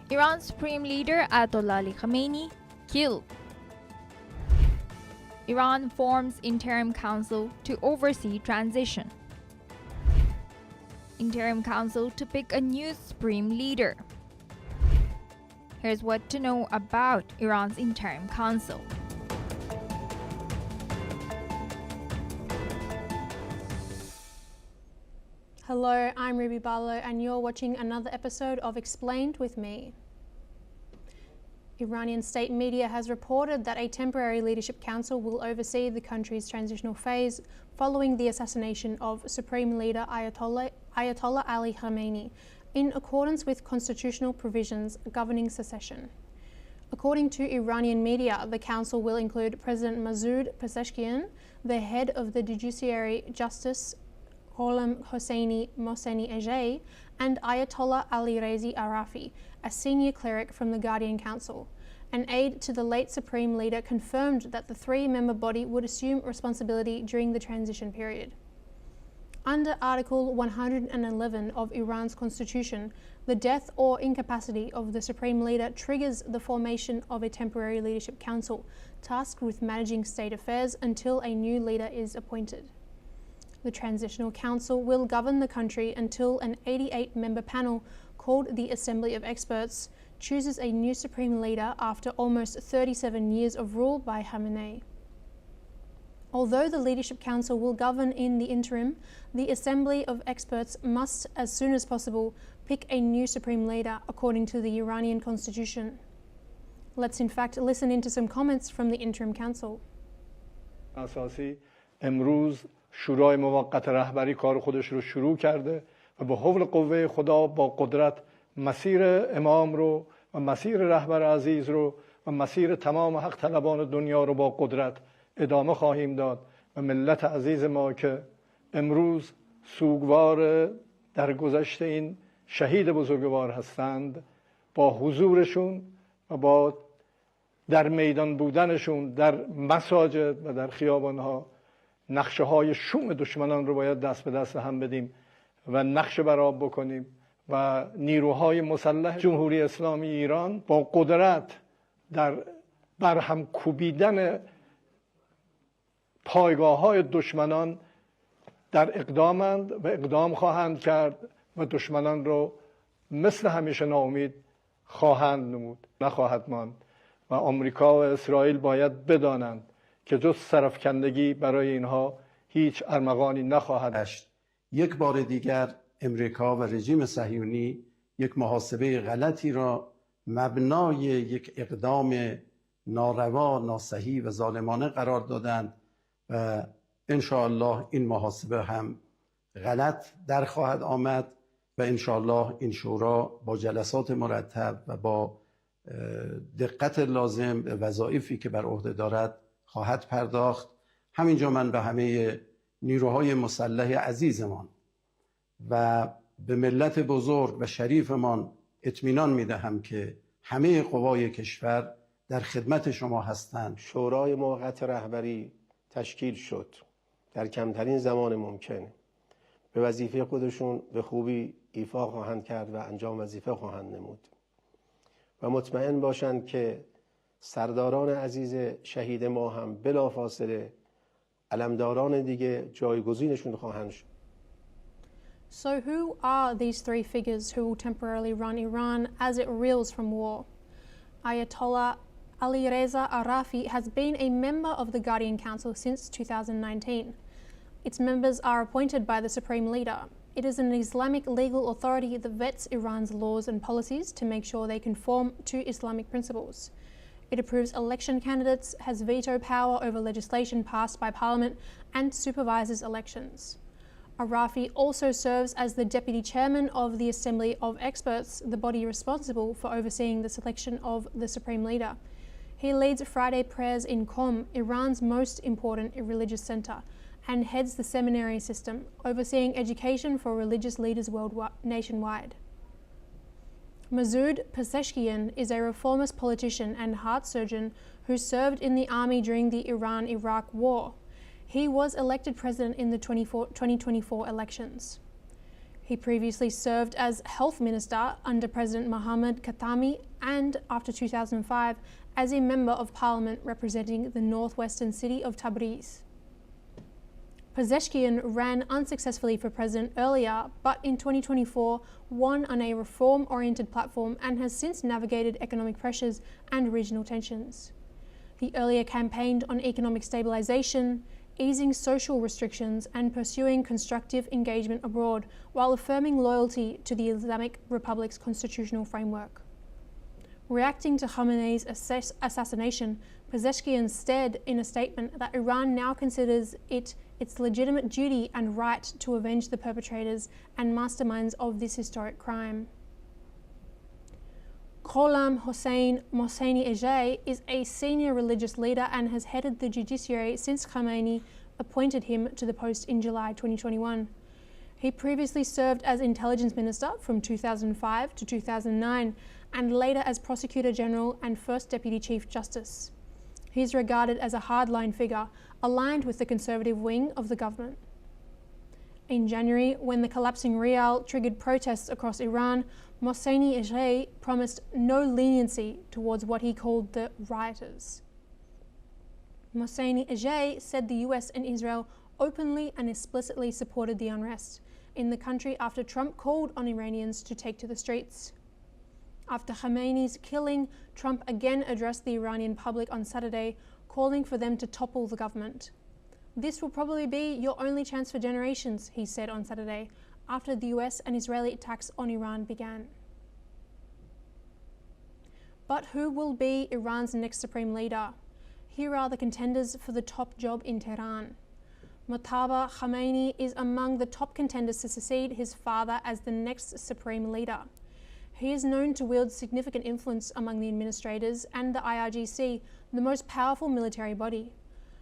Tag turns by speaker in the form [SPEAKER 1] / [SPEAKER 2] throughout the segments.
[SPEAKER 1] Iran's Supreme Leader Ayatollah Ali Khamenei killed. Iran forms Interim Council to oversee transition. Interim Council to pick a new Supreme Leader. Here's what to know about Iran's Interim Council.
[SPEAKER 2] Hello, I'm Ruby Barlow and you're watching another episode of Xplained with me. Iranian state media has reported that a temporary leadership council will oversee the country's transitional phase following the assassination of Supreme Leader Ayatollah Ali Khamenei, in accordance with constitutional provisions governing secession. According to Iranian media, the council will include President Masoud Pezeshkian, the head of the Judiciary Justice Gholam Hosseini Mohseni Ejei, and Ayatollah Ali Reza Arafi, a senior cleric from the Guardian Council. An aide to the late Supreme Leader confirmed that the three-member body would assume responsibility during the transition period. Under Article 111 of Iran's constitution, the death or incapacity of the Supreme Leader triggers the formation of a temporary leadership council tasked with managing state affairs until a new leader is appointed. The Transitional Council will govern the country until an 88-member panel called the Assembly of Experts chooses a new Supreme Leader after almost 37 years of rule by Khamenei. Although the Leadership Council will govern in the interim, the Assembly of Experts must, as soon as possible, pick a new Supreme Leader according to the Iranian constitution. Let's in fact listen into some comments from the Interim Council.
[SPEAKER 3] شورای موقت رهبری کار خودش رو شروع کرده و به حول قوه خدا با قدرت مسیر امام رو و مسیر رهبر عزیز رو و مسیر تمام حق طلبان دنیا رو با قدرت ادامه خواهیم داد و ملت عزیز ما که امروز سوگوار در گذشت این شهید بزرگوار هستند با حضورشون و با در میدان بودنشون در مساجد و در خیابانها نقشه های شوم دشمنان رو باید دست به دست هم بدیم و نقشه برآب بکنیم و نیروهای مسلح جمهوری اسلامی ایران با قدرت در برهم کوبیدن پایگاه های دشمنان در اقدامند و اقدام خواهند کرد و دشمنان رو مثل همیشه ناامید خواهند نمود، نخواهد ماند و آمریکا و اسرائیل باید بدانند که جز سرفکندگی برای اینها هیچ ارمغانی نخواهد
[SPEAKER 4] داشت. یک بار دیگر امریکا و رژیم صهیونی یک محاسبه غلطی را مبنای یک اقدام ناروا، ناصحیح و ظالمانه قرار دادند و انشاءالله این محاسبه هم غلط در خواهد آمد و انشاءالله این شورا با جلسات مرتب و با دقت لازم به وظایفی که بر عهده دارد خواهد پرداخت. همینجا من به همه نیروهای مسلح عزیزمان و به ملت بزرگ و شریفمان اطمینان میدهم که همه قوای کشور در خدمت شما هستند.
[SPEAKER 5] شورای موقت رهبری تشکیل شد در کمترین زمان ممکن. به وظیفه خودشون به خوبی ایفا خواهند کرد و انجام وظیفه خواهند نمود و مطمئن باشند که سرداران عزیز شهید ما هم بلافاصله علمداران دیگه جایگزینشون خواهند شد.
[SPEAKER 2] So who are these three figures who will temporarily run Iran as it reels from war? Ayatollah Ali Reza Arafi has been a member of the Guardian Council since 2019. Its members are appointed by the Supreme Leader. It is an Islamic legal authority that vets Iran's laws and policies to make sure they conform to Islamic principles. It approves election candidates, has veto power over legislation passed by Parliament, and supervises elections. Arafi also serves as the Deputy Chairman of the Assembly of Experts, the body responsible for overseeing the selection of the Supreme Leader. He leads Friday prayers in Qom, Iran's most important religious centre, and heads the seminary system, overseeing education for religious leaders nationwide. Masoud Pezeshkian is a reformist politician and heart surgeon who served in the army during the Iran-Iraq War. He was elected president in the 2024 elections. He previously served as health minister under President Mohammad Khatami and, after 2005, as a member of parliament representing the northwestern city of Tabriz. Pezeshkian ran unsuccessfully for president earlier, but in 2024 won on a reform-oriented platform and has since navigated economic pressures and regional tensions. He earlier campaigned on economic stabilization, easing social restrictions and pursuing constructive engagement abroad while affirming loyalty to the Islamic Republic's constitutional framework. Reacting to Khamenei's assassination, Pezeshkian said in a statement that Iran now considers it its legitimate duty and right to avenge the perpetrators and masterminds of this historic crime. Gholam Hossein Mohseni-Ejei is a senior religious leader and has headed the judiciary since Khamenei appointed him to the post in July 2021. He previously served as intelligence minister from 2005 to 2009 and later as prosecutor general and first deputy chief justice. He is regarded as a hardline figure aligned with the conservative wing of the government. In January, when the collapsing rial triggered protests across Iran, Mohseni-Ejei promised no leniency towards what he called the rioters. Mohseni-Ejei said the US and Israel openly and explicitly supported the unrest in the country after Trump called on Iranians to take to the streets. After Khamenei's killing, Trump again addressed the Iranian public on Saturday, calling for them to topple the government. "This will probably be your only chance for generations," he said on Saturday, after the US and Israeli attacks on Iran began. But who will be Iran's next supreme leader? Here are the contenders for the top job in Tehran. Mojtaba Khamenei is among the top contenders to succeed his father as the next supreme leader. He is known to wield significant influence among the administrators and the IRGC, the most powerful military body.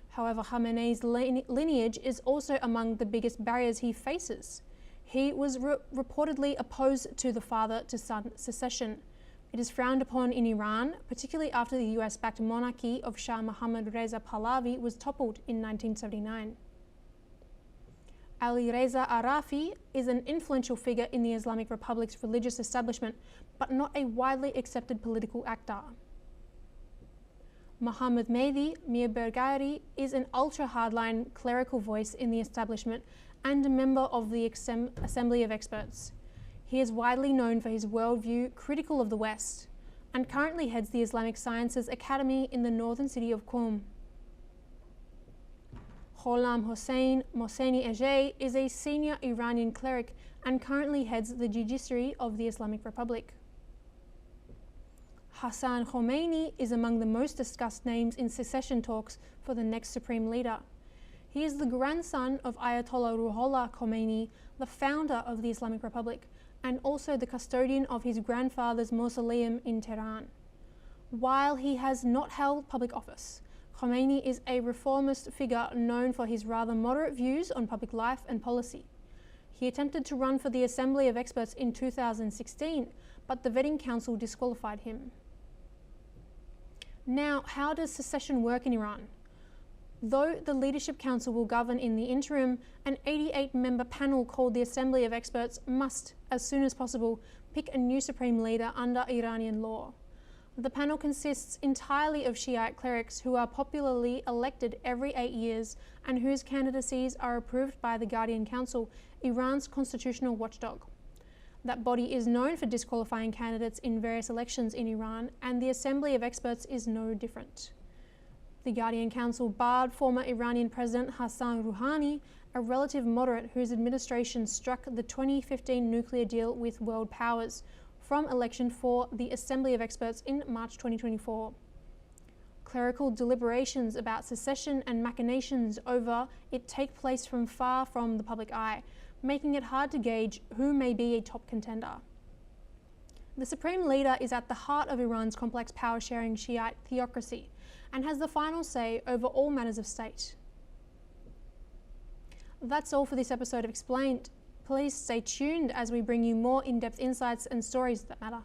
[SPEAKER 2] However, Khamenei's lineage is also among the biggest barriers he faces. He was reportedly opposed to the father-to-son succession. It is frowned upon in Iran, particularly after the US-backed monarchy of Shah Mohammad Reza Pahlavi was toppled in 1979. Ali Reza Arafi is an influential figure in the Islamic Republic's religious establishment, but not a widely accepted political actor. Mohammad Mehdi Mirbergari is an ultra-hardline clerical voice in the establishment and a member of the Assembly of Experts. He is widely known for his worldview critical of the West and currently heads the Islamic Sciences Academy in the northern city of Qom. Gholam Hossein Mohseni-Ejei is a senior Iranian cleric and currently heads the judiciary of the Islamic Republic. Hassan Khomeini is among the most discussed names in succession talks for the next supreme leader. He is the grandson of Ayatollah Ruhollah Khomeini, the founder of the Islamic Republic, and also the custodian of his grandfather's mausoleum in Tehran. While he has not held public office, Khomeini is a reformist figure known for his rather moderate views on public life and policy. He attempted to run for the Assembly of Experts in 2016, but the vetting council disqualified him. Now, how does secession work in Iran? Though the Leadership Council will govern in the interim, an 88-member panel called the Assembly of Experts must, as soon as possible, pick a new supreme leader under Iranian law. The panel consists entirely of Shiite clerics who are popularly elected every 8 years and whose candidacies are approved by the Guardian Council, Iran's constitutional watchdog. That body is known for disqualifying candidates in various elections in Iran, and the Assembly of Experts is no different. The Guardian Council barred former Iranian President Hassan Rouhani, a relative moderate whose administration struck the 2015 nuclear deal with world powers, from election for the Assembly of Experts in March 2024. Clerical deliberations about secession and machinations over it take place from far from the public eye, making it hard to gauge who may be a top contender. The supreme leader is at the heart of Iran's complex power-sharing Shiite theocracy and has the final say over all matters of state. That's all for this episode of Xplained. Please stay tuned as we bring you more in-depth insights and stories that matter.